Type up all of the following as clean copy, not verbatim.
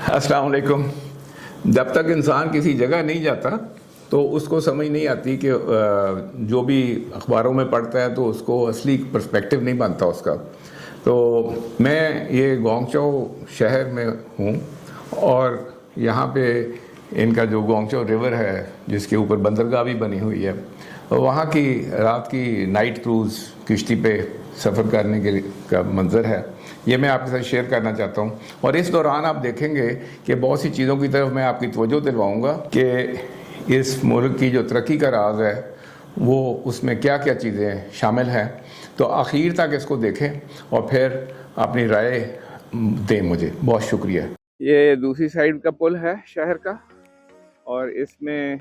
अस्सलाम वालेकुम। जब तक इंसान किसी जगह नहीं जाता तो उसको समझ नहीं आती कि जो भी अखबारों में पढ़ता है तो उसको असली पर्सपेक्टिव नहीं बनता उसका। तो मैं ये गोंगचो शहर में हूँ और यहाँ पे इनका जो गोंगचो रिवर है जिसके ऊपर बंदरगाह भी बनी हुई है, वहाँ की रात की नाइट क्रूज़ किश्ती पे सफ़र करने के का मंज़र है, ये मैं आपके साथ शेयर करना चाहता हूँ। और इस दौरान आप देखेंगे कि बहुत सी चीज़ों की तरफ मैं आपकी तवज्जो दिलवाऊँगा कि इस मुल्क की जो तरक्की का राज है वो उसमें क्या क्या चीज़ें शामिल हैं। तो आखिर तक इसको देखें और फिर अपनी राय दें मुझे। बहुत शुक्रिया। ये दूसरी साइड का पुल है शहर का और इसमें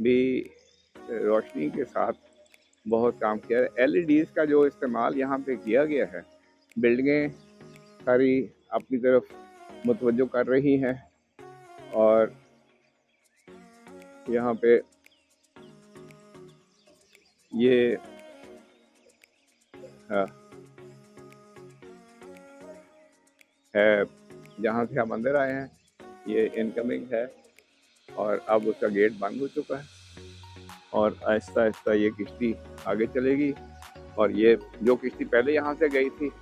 भी रोशनी के साथ बहुत काम किया है। एलईडीज़ का जो इस्तेमाल यहाँ पे किया गया है, बिल्डिंगें सारी अपनी तरफ मुतवज्जो कर रही हैं और यहाँ पे ये है जहाँ से हम अंदर आए हैं, ये इनकमिंग है और अब उसका गेट बंद हो चुका है और आहिस्ता आहिस्ता ये किश्ती आगे चलेगी और ये जो किश्ती पहले यहाँ से गई थी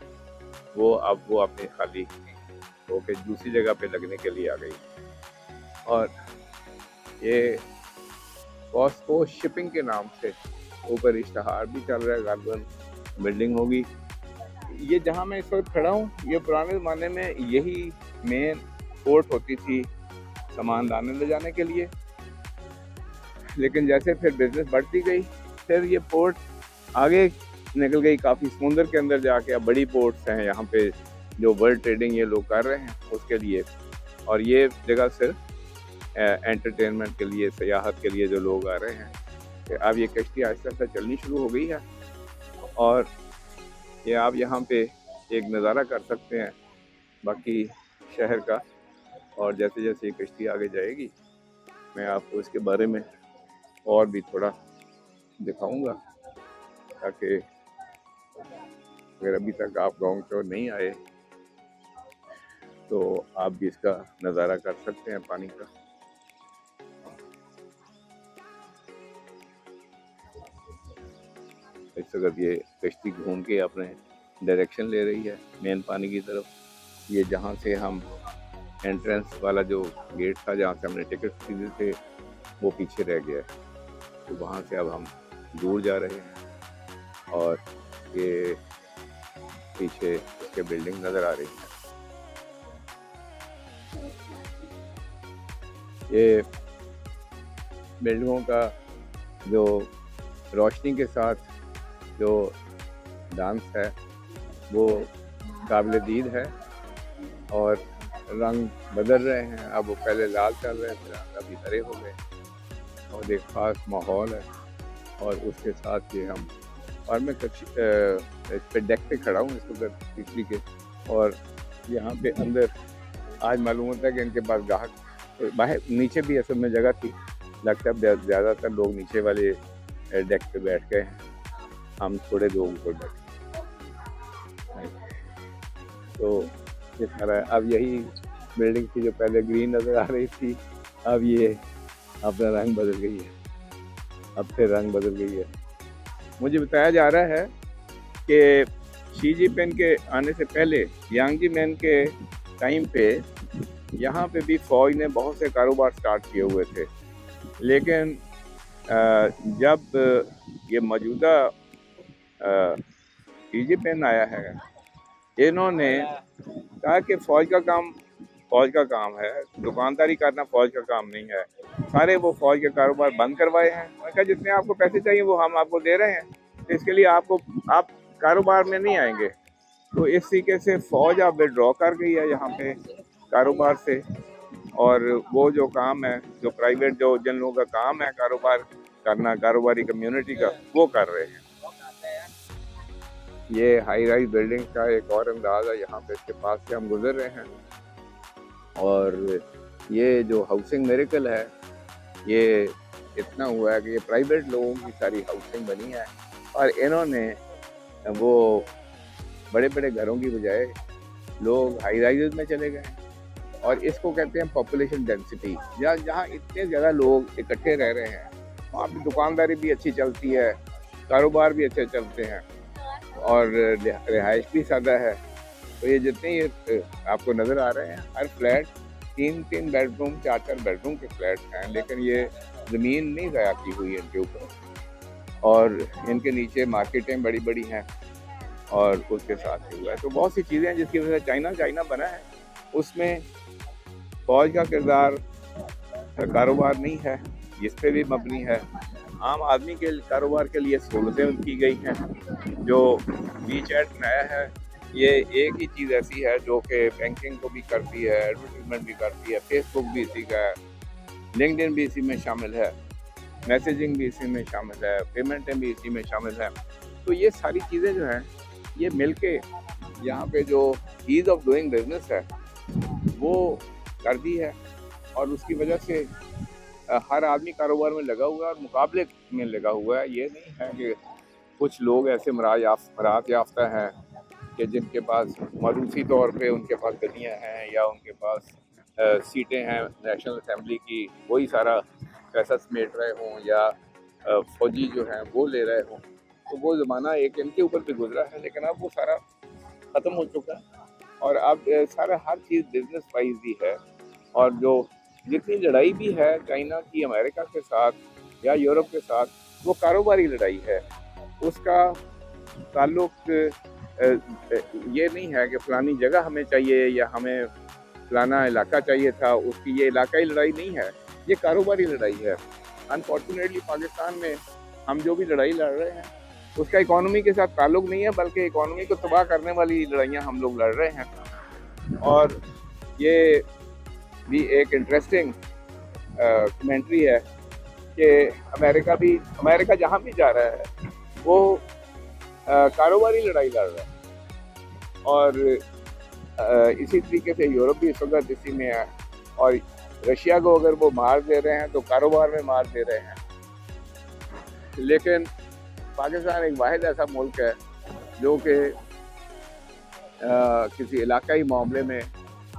वो अब वो अपने खाली होके दूसरी जगह पे लगने के लिए आ गई। और ये कॉस्को शिपिंग के नाम से ऊपर इश्तहार भी चल रहा है, गार्डन बिल्डिंग होगी। ये जहाँ मैं इस वक्त खड़ा हूँ, ये पुराने ज़माने में यही मेन पोर्ट होती थी सामान लाने ले जाने के लिए, लेकिन जैसे फिर बिजनेस बढ़ती गई फिर ये पोर्ट आगे निकल गई काफ़ी समुंदर के अंदर जाके। अब बड़ी पोर्ट्स हैं यहाँ पे जो वर्ल्ड ट्रेडिंग ये लोग कर रहे हैं उसके लिए, और ये जगह सिर्फ एंटरटेनमेंट के लिए, सयाहत के लिए जो लोग आ रहे हैं। अब ये कश्ती आहिस्ता आहिस्ता चलनी शुरू हो गई है और ये आप यहाँ पे एक नज़ारा कर सकते हैं बाकी शहर का। और जैसे जैसे ये कश्ती आगे जाएगी मैं आपको इसके बारे में और भी थोड़ा दिखाऊंगा, ताकि अगर अभी तक आप गोंगचो नहीं आए तो आप भी इसका नज़ारा कर सकते हैं पानी का। इस वक्त ये कश्ती घूम के अपने डायरेक्शन ले रही है मेन पानी की तरफ। ये जहाँ से हम एंट्रेंस वाला जो गेट था जहाँ से हमने टिकट खरीदे थे वो पीछे रह गया है, तो वहाँ से अब हम दूर जा रहे हैं और ये पीछे इसके बिल्डिंग नज़र आ रही है। ये बिल्डिंगों का जो रोशनी के साथ जो डांस है वो काबिल दीद है और रंग बदल रहे हैं। अब वो पहले लाल चल रहे थे, अभी हरे हो गए और एक ख़ास माहौल है। और उसके साथ ये हम और मैं इस पे डेक पे खड़ा हूँ इस वक्त बिजली के, और यहाँ पे अंदर आज मालूम होता है कि इनके पास ग्राहक बाहर नीचे भी असल में जगह थी, लगता है ज़्यादातर लोग नीचे वाले डेक पे बैठ गए हैं, हम थोड़े लोग ऊपर बैठे। तो इस तरह अब यही बिल्डिंग थी जो पहले ग्रीन नज़र आ रही थी, अब ये अपना रंग बदल गई है, अब फिर रंग बदल गई है। मुझे बताया जा रहा है कि शी जिनपिंग के आने से पहले यांग ज़ेमिन के टाइम पे यहाँ पे भी फ़ौज ने बहुत से कारोबार स्टार्ट किए हुए थे, लेकिन जब ये मौजूदा शी जिनपिंग आया है, इन्होंने कहा कि फ़ौज का काम है, दुकानदारी करना फ़ौज का काम नहीं है। सारे वो फ़ौज के कारोबार बंद करवाए हैं। मैंने कहा जितने आपको पैसे चाहिए वो हम आपको दे रहे हैं, तो इसके लिए आप कारोबार में नहीं आएंगे। तो इस तरीके से फ़ौज अब विड्रॉ कर गई है यहाँ पे कारोबार से, और वो जो काम है जो प्राइवेट जो जिन लोगों का काम है कारोबार करना, कारोबारी कम्युनिटी का, वो कर रहे हैं। ये हाई राइज बिल्डिंग का एक और अंदाज है, यहाँ पे इसके पास से हम गुजर रहे हैं। और ये जो हाउसिंग मिरेकल है ये इतना हुआ है कि ये प्राइवेट लोगों की सारी हाउसिंग बनी है और इन्होंने वो बड़े बड़े घरों की बजाय लोग हाई राइजेस में चले गए। और इसको कहते हैं पॉपुलेशन डेंसिटी, या जहाँ इतने ज़्यादा लोग इकट्ठे रह रहे हैं वहाँ पर दुकानदारी भी अच्छी चलती है, कारोबार भी अच्छे चलते हैं और रिहाइश भी सादा है। तो ये जितने ये आपको नज़र आ रहे हैं, हर फ्लैट 3-3 बेडरूम 4-4 बेडरूम के फ्लैट हैं, लेकिन ये ज़मीन नहीं ज़ाया की हुई है इनके ऊपर, और इनके नीचे मार्केटें बड़ी बड़ी हैं और उसके साथ ही हुआ है। तो बहुत सी चीज़ें हैं जिसकी वजह से चाइना बना है। उसमें फौज का किरदार कारोबार नहीं है, इस पर भी मबनी है। आम आदमी के कारोबार के लिए सहूलतें की गई हैं। जो वी-चैट बनाया है, ये एक ही चीज़ ऐसी है जो कि बैंकिंग को भी करती है, एडवर्टीजमेंट भी करती है, फेसबुक भी इसी का है, लिंक्डइन भी इसी में शामिल है, मैसेजिंग भी इसी में शामिल है, पेमेंटें भी इसी में शामिल है। तो ये सारी चीज़ें जो हैं ये मिलके यहाँ पे जो ईज़ ऑफ डूइंग बिजनेस है वो कर दी है, और उसकी वजह से हर आदमी कारोबार में लगा हुआ है और मुकाबले में लगा हुआ है। ये नहीं है कि कुछ लोग ऐसे मरात याफ्ता हैं कि जिनके पास मरूसी तौर पे उनके पास गलियाँ हैं या उनके पास सीटें हैं नेशनल असेंबली की, वही सारा पैसा समेट रहे हों, या फौजी जो हैं वो ले रहे हों। तो वो ज़माना एक इनके ऊपर भी गुजरा है, लेकिन अब वो सारा ख़त्म हो चुका है और अब सारा हर चीज़ बिजनेस वाइज ही है। और जो जितनी लड़ाई भी है चाइना की अमेरिका के साथ या यूरोप के साथ, वो कारोबारी लड़ाई है। उसका ताल्लुक ये नहीं है कि फ़लानी जगह हमें चाहिए या हमें फ़लाना इलाका चाहिए था, उसकी ये इलाकाई लड़ाई नहीं है, ये कारोबारी लड़ाई है। अनफॉर्चुनेटली पाकिस्तान में हम जो भी लड़ाई लड़ रहे हैं उसका इकॉनमी के साथ ताल्लुक नहीं है, बल्कि इकॉनमी को तबाह करने वाली लड़ाइयाँ हम लोग लड़ रहे हैं। और ये भी एक इंटरेस्टिंग कमेंट्री है कि अमेरिका जहाँ भी जा रहा है वो कारोबारी लड़ाई लड़ रहा है, और इसी तरीके से यूरोप भी इस वक्त इसी में है, और रशिया को अगर वो मार दे रहे हैं तो कारोबार में मार दे रहे हैं। लेकिन पाकिस्तान एक वाहिद ऐसा मुल्क है जो कि किसी इलाकाई मामले में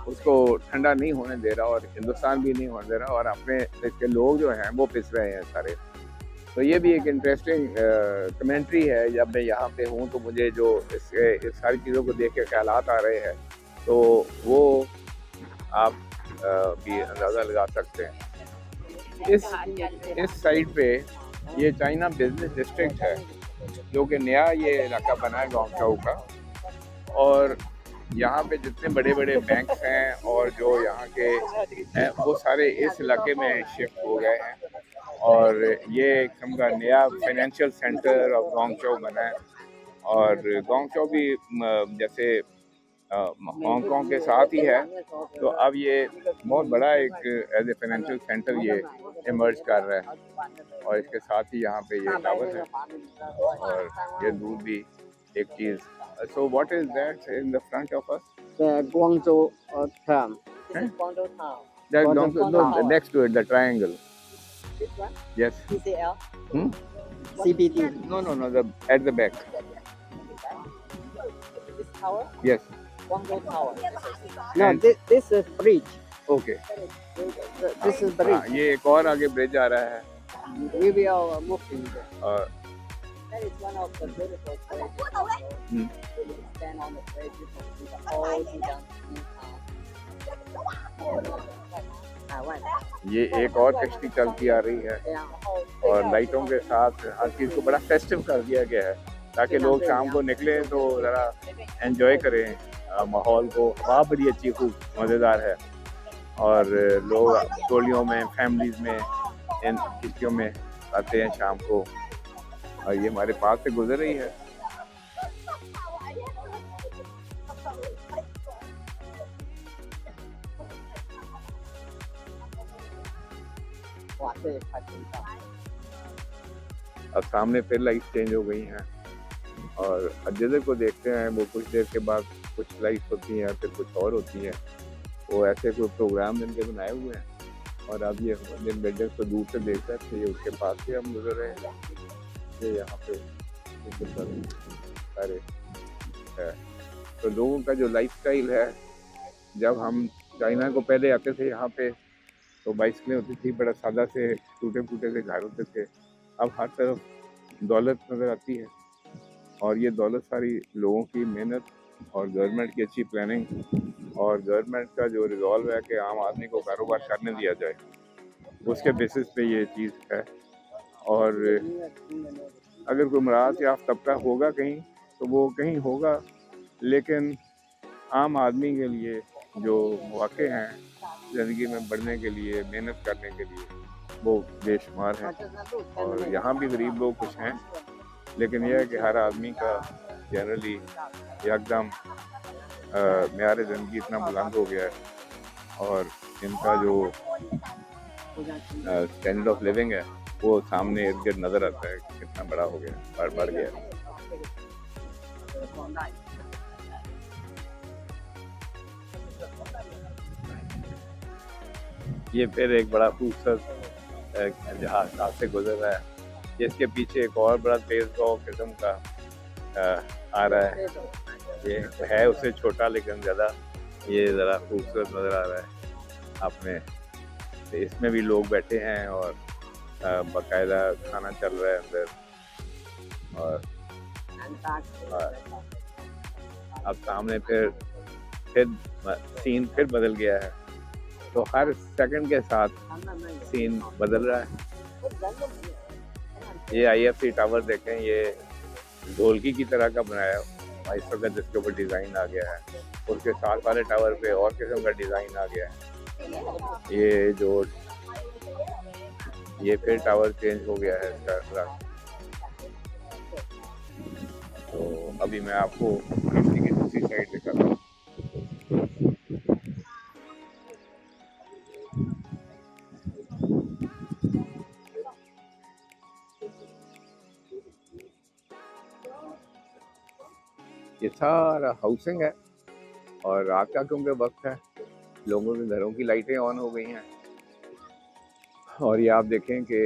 उसको ठंडा नहीं होने दे रहा, और हिंदुस्तान भी नहीं होने दे रहा, और अपने इसके लोग जो हैं वो पिस रहे हैं सारे। तो ये भी एक इंटरेस्टिंग कमेंट्री है। जब मैं यहाँ पे हूँ तो मुझे जो इस सारी चीज़ों को देख के ख्यालात आ रहे हैं, तो वो आप भी अंदाज़ा लगा सकते हैं। इस साइड पे ये चाइना बिजनेस डिस्ट्रिक्ट है, जो कि नया ये इलाका बना है गांव का, और यहाँ पे जितने बड़े बड़े बैंक्स हैं और जो यहाँ के हैं वो सारे इस इलाके में शिफ्ट हो गए हैं, और ये एक किस्म का नया फाइनेंशियल सेंटर ऑफ गांगचौ बना है। और गांगचौ भी जैसे हांगकांग के साथ ही है, तो अब ये बहुत बड़ा एक एज ए फाइनेंशियल सेंटर ये इमर्ज कर रहा है, और इसके साथ ही यहाँ पे ये टावर है, और ये दूर भी एक चीज़। So what is that in the front of us? The Guangzhou town. Huh? Guangzhou town. That Guangzhou no, Tower. next to it, the triangle. This one? Yes. TCL? Hmm? CBD. No, at the back. This tower? Yes. Guangzhou Tower. No, And- this is bridge. Okay. This is bridge. ये एक और आगे bridge आ रहा है, We will move in there. और That is one of the beautiful places. Hmm. You can stand on the bridge, you can see the whole Xinjiang Taiwan. ये एक और कश्ती चलती आ रही है, Yeah. और लाइटों के साथ हर चीज़ को बड़ा फेस्टिव कर दिया गया है, ताकि लोग शाम को निकलें तो ज़रा एंजॉय करें माहौल को। हवा बड़ी अच्छी खूब मज़ेदार है, और लोग टोलियों में फैमिलीज़ में इन कश्तियों में आते हैं शाम को, और ये हमारे पास से गुजर रही है। अब सामने फिर लाइट चेंज हो गई हैं, और जिधर को देखते हैं वो कुछ देर के बाद कुछ लाइट होती हैं, फिर कुछ और होती हैं। वो ऐसे कोई प्रोग्राम इनके बनाए हुए हैं, और अब ये जिन बिल्डिंग्स को दूर से देख रहे थे, ये उसके पास से हम गुजर रहे हैं। ये यहाँ पे सारे है। तो लोगों का जो लाइफस्टाइल है, जब हम चाइना को पहले आते थे यहाँ पे तो बाइसिकलें होती थी, बड़ा सादा से टूटे फूटे से घर होते थे। अब हर तरफ दौलत नज़र आती है और ये दौलत सारी लोगों की मेहनत और गवर्नमेंट की अच्छी प्लानिंग और गवर्नमेंट का जो रिजॉल्व है कि आम आदमी को कारोबार करने दिया जाए, उसके बेसिस पे ये चीज़ है। और अगर कोई मराहत याफ्ता तबका होगा कहीं तो वो कहीं होगा, लेकिन आम आदमी के लिए जो मौके हैं ज़िंदगी में बढ़ने के लिए, मेहनत करने के लिए, वो बेशुमार हैं। और यहाँ भी गरीब लोग कुछ हैं, लेकिन यह है कि हर आदमी का जनरली एकदम मेयार ज़िंदगी इतना बुलंद हो गया है और इनका जो स्टैंडर्ड ऑफ लिविंग है वो सामने इर्द गिर्द नज़र आता है कि कितना बड़ा हो गया, बढ़ गया। ये फिर एक बड़ा खूबसूरत जहाज से गुजर रहा है, जिसके पीछे एक और बड़ा तेज गो किस्म का आ रहा है। ये है उससे छोटा लेकिन ज़्यादा ये ज़रा खूबसूरत नज़र आ रहा है आपने। तो इसमें भी लोग बैठे हैं और बाकायदा खाना चल रहा है अंदर। और अब सामने फिर सीन फिर बदल गया है, तो हर सेकंड के साथ सीन बदल रहा है। ये IFC टावर देखें, ये ढोलकी की तरह का बनाया है इस वक्त, जिसके ऊपर डिज़ाइन आ गया है। उसके साथ वाले टावर पे और किस्म का डिज़ाइन आ गया है। ये फिर टावर चेंज हो गया है इसका रंग। तो अभी मैं आपको किश्ती की दूसरी साइड दिखाता हूँ। ये सारा हाउसिंग है और रात का क्योंकि वक्त है, लोगों के घरों की लाइटें ऑन हो गई हैं। और ये आप देखें कि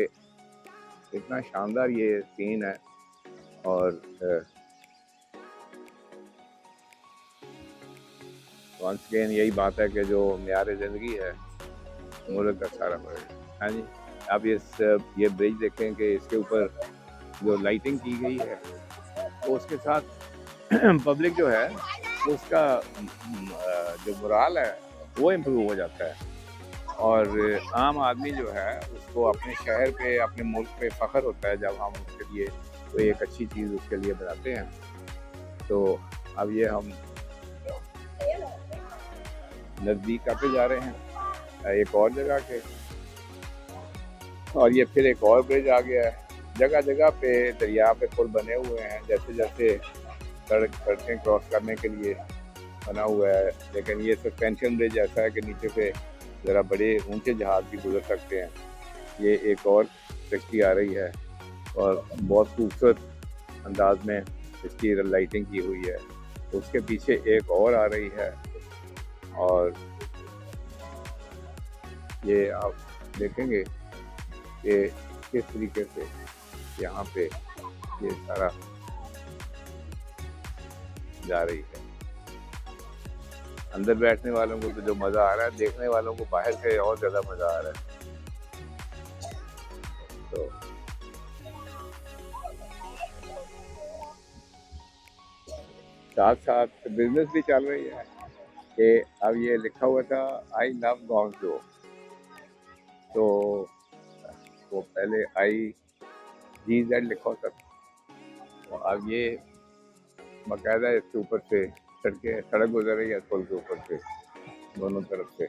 इतना शानदार ये सीन है। और वंस अगेन यही बात है कि जो मेयार ज़िंदगी है मुल्क का सारा बढ़े। हाँ जी, आप ये ब्रिज देखें कि इसके ऊपर जो लाइटिंग की गई है तो उसके साथ पब्लिक जो है उसका जो मोराल है वो इम्प्रूव हो जाता है। और आम आदमी जो है उसको अपने शहर पे, अपने मुल्क पे फ़ख्र होता है जब हम उसके लिए कोई एक अच्छी चीज़ उसके लिए बनाते हैं। तो अब ये हम नज़दीक आते जा रहे हैं एक और जगह के, और ये फिर एक और ब्रिज आ गया है। जगह जगह पे दरिया पे पुल बने हुए हैं, जैसे जैसे सड़कें क्रॉस करने के लिए बना हुआ है। लेकिन ये सस्पेंशन ब्रिज ऐसा है कि नीचे से ज़रा बड़े ऊंचे जहाज़ भी गुजर सकते हैं। ये एक और कश्ती आ रही है और बहुत खूबसूरत अंदाज में इसकी लाइटिंग की हुई है। उसके पीछे एक और आ रही है और ये आप देखेंगे कि किस तरीके से यहाँ पे ये सारा जा रही है। अंदर बैठने वालों को तो जो मज़ा आ रहा है, देखने वालों को बाहर से और ज़्यादा मज़ा आ रहा है। तो साथ साथ बिजनेस भी चल रही है कि अब ये लिखा हुआ था आई लव गॉन्गजो, तो वो पहले IGZ लिखा होता था, तो अब ये बाकायदा इसके ऊपर से सड़क गुजर रही है पुल के ऊपर से दोनों तरफ से।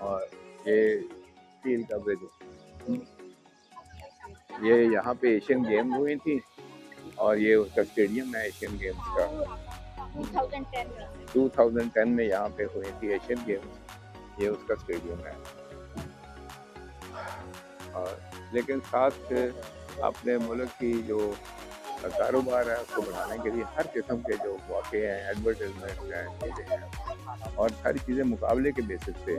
और ये स्टील का ब्रिज, ये यहाँ पे एशियन गेम हुई थी और ये उसका स्टेडियम है एशियन गेम्स का। 2010 में यहाँ पे हुई थी एशियन गेम्स, ये उसका स्टेडियम है। और लेकिन साथ अपने मुल्क की जो कारोबार है उसको बढ़ाने के लिए हर किस्म के जो मौके हैं, एडवर्टाइजमेंट हैं, चीज़ें हैं, और सारी चीज़ें मुकाबले के बेसिस पे,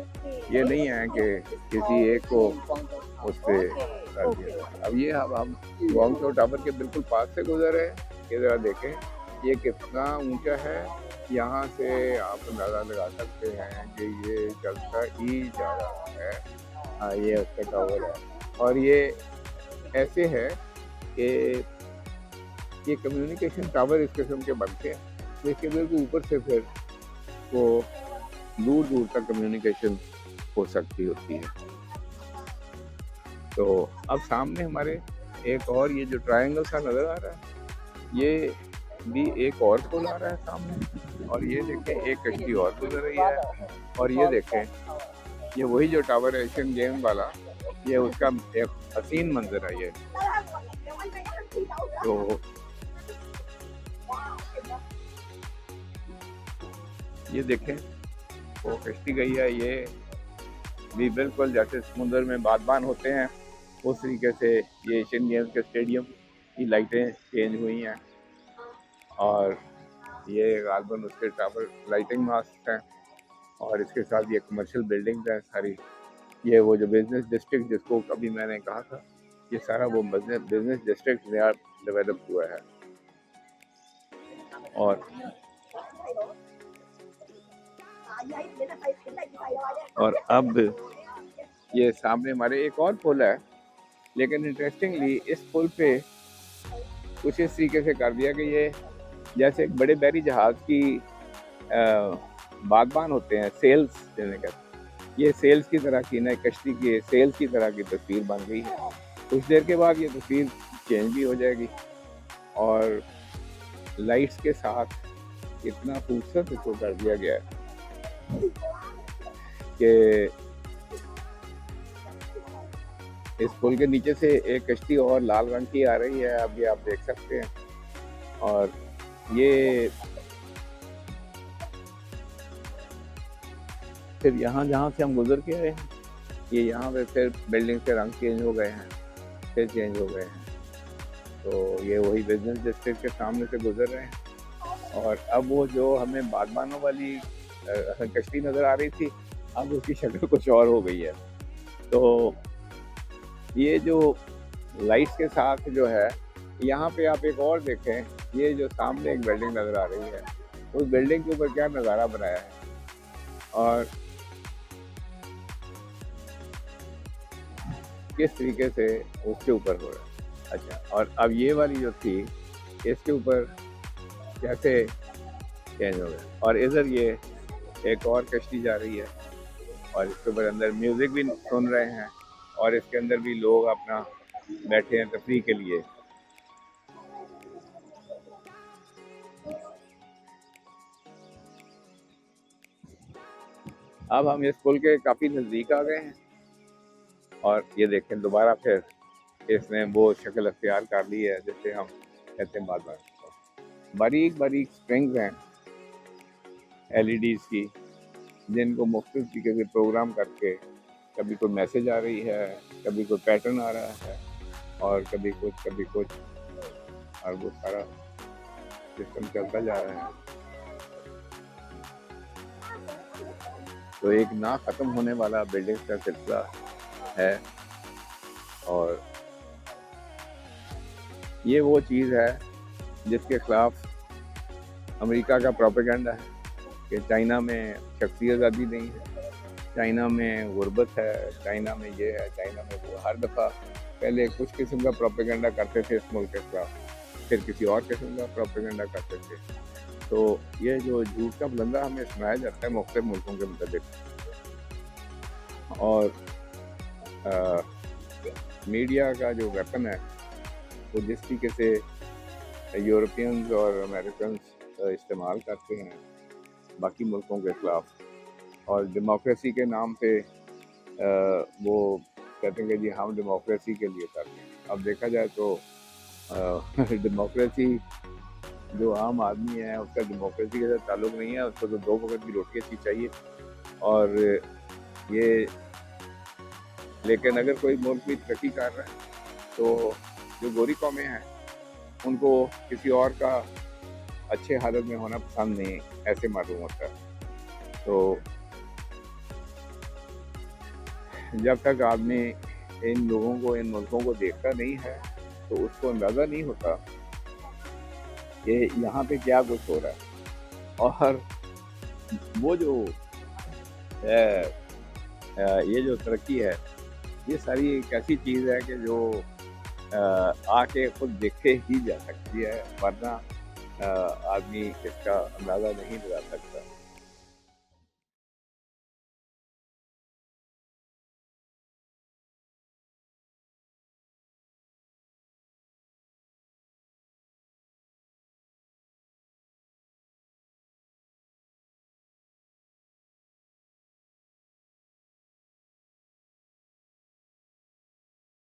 ये नहीं है कि किसी एक को उस पर कर दिया। अब ये हम गॉन्गजो टावर के बिल्कुल पास से गुजर रहे हैं, ये ज़रा देखें, ये कितना ऊंचा है, यहाँ से आप अंदाज़ा लगा सकते हैं कि ये चलता ही जा रहा है। हाँ, ये उसका टावर है और ये ऐसे है कि ये कम्युनिकेशन टावर इस किस्म के बनते हैं, तो इसके बिल्कुल ऊपर से फिर वो दूर दूर तक कम्युनिकेशन हो सकती होती है। तो अब सामने हमारे एक और ये जो ट्रायंगल सा नज़र आ रहा है, ये भी एक और पुल आ रहा है सामने, और ये देखें एक कश्ती और गुजर रही है, और ये देखें ये वही जो टावर एशियन गेम वाला, ये उसका एक हसीन मंजर है। तो ये देखें वो कश्ती गई है, ये भी बिल्कुल जैसे समुद्र में बादबान होते हैं उस तरीके से ये एशियन गेम्स के स्टेडियम की लाइटें चेंज हुई हैं, और ये गालबन उसके टावर लाइटिंग मास्ट हैं, और इसके साथ ये कमर्शियल बिल्डिंग्स हैं सारी। ये वो जो बिजनेस डिस्ट्रिक्ट जिसको कभी मैंने कहा था, ये सारा वो बिजनेस डिस्ट्रिक्ट नया डेवलप हुआ है। और अब ये सामने हमारे एक और पुल है, लेकिन इंटरेस्टिंगली इस पुल पे कुछ इस तरीके से कर दिया कि ये जैसे एक बड़े बहरी जहाज़ की बागबान होते हैं, सेल्स जिन्हें कहते हैं, ये सेल्स की तरह की ना कश्ती की सेल्स की तरह की तस्वीर बन गई है। कुछ देर के बाद ये तस्वीर चेंज भी हो जाएगी, और लाइट्स के साथ इतना खूबसूरत इसको कर दिया गया है कि इस पुल के नीचे से एक कश्ती और लाल रंग की आ रही है, अभी आप देख सकते हैं। और ये फिर यहाँ जहाँ से हम गुजर के आए हैं, ये यहाँ पे फिर बिल्डिंग के रंग चेंज हो गए हैं, फिर चेंज हो गए हैं। तो ये वही बिजनेस डिस्ट्रिक्ट के सामने से गुजर रहे हैं, और अब वो जो हमें बागबानों वाली कश्ती नज़र आ रही थी, अब उसकी शक्ल कुछ और हो गई है। तो ये जो लाइट्स के साथ जो है, यहाँ पे आप एक और देखें, ये जो सामने एक बिल्डिंग नज़र आ रही है, उस बिल्डिंग के ऊपर क्या नज़ारा बनाया है, और किस तरीके से उसके ऊपर हो रहा है। अच्छा, और अब ये वाली जो थी, इसके ऊपर कैसे चेंज हो गया, और इधर ये एक और कश्ती जा रही है, और इसके ऊपर अंदर म्यूज़िक भी सुन रहे हैं, और इसके अंदर भी लोग अपना बैठे हैं तफरीह के लिए। अब हम इस पुल के काफ़ी नज़दीक आ गए हैं, और ये देखें दोबारा फिर इसने वो शक्ल अख्तियार कर ली है जैसे हम कहते हैं बार बारीक बारीक स्प्रिंग्स हैं LEDs की, जिनको मुख्तलिफ तरीके से प्रोग्राम करके कभी कोई मैसेज आ रही है, कभी कोई पैटर्न आ रहा है, और कभी कुछ, और वो सारा सिस्टम चलता जा रहा है। तो एक ना ख़त्म होने वाला बिल्डिंग का सिलसिला है, और ये वो चीज़ है जिसके ख़िलाफ़ अमेरिका का प्रोपेगेंडा है कि चाइना में शख्सी आज़ादी नहीं है, चाइना में गुर्बत है, चाइना में ये है, चाइना में वो। हर दफ़ा पहले कुछ किस्म का प्रोपेगेंडा करते थे इस मुल्क के खिलाफ, फिर किसी और किस्म का प्रोपेगेंडा करते थे। तो ये जो झूठ का बुलंदा हमें सुनाया जाता है मुख्तलिफ मुल्कों के मुताबिक, और मीडिया का जो वेपन है वो जिस तरीके से यूरोपियंस और अमेरिकन इस्तेमाल करते हैं बाकी मुल्कों के ख़िलाफ़, और डेमोक्रेसी के नाम पे वो कहते हैं कि जी हम डेमोक्रेसी के लिए करते हैं। अब देखा जाए तो डेमोक्रेसी जो आम आदमी है उसका डेमोक्रेसी के साथ ताल्लुक़ नहीं है, उसको तो 2 वक्त की रोटी अच्छी चाहिए। और ये लेकिन अगर कोई मुल्क भी तरक्की कर रहा है तो जो गोरी कौमें हैं उनको किसी और का अच्छे हालत में होना पसंद नहीं, ऐसे मालूम होता है। तो जब तक आदमी इन लोगों को, इन मुल्कों को देखता नहीं है तो उसको अंदाज़ा नहीं होता कि यहाँ पे क्या कुछ हो रहा है। और वो जो है, ये जो तरक्की है, ये सारी एक ऐसी चीज़ है कि जो आके खुद देखे ही जा सकती है, वरना आदमी इसका अंदाज़ा नहीं लगा सकता।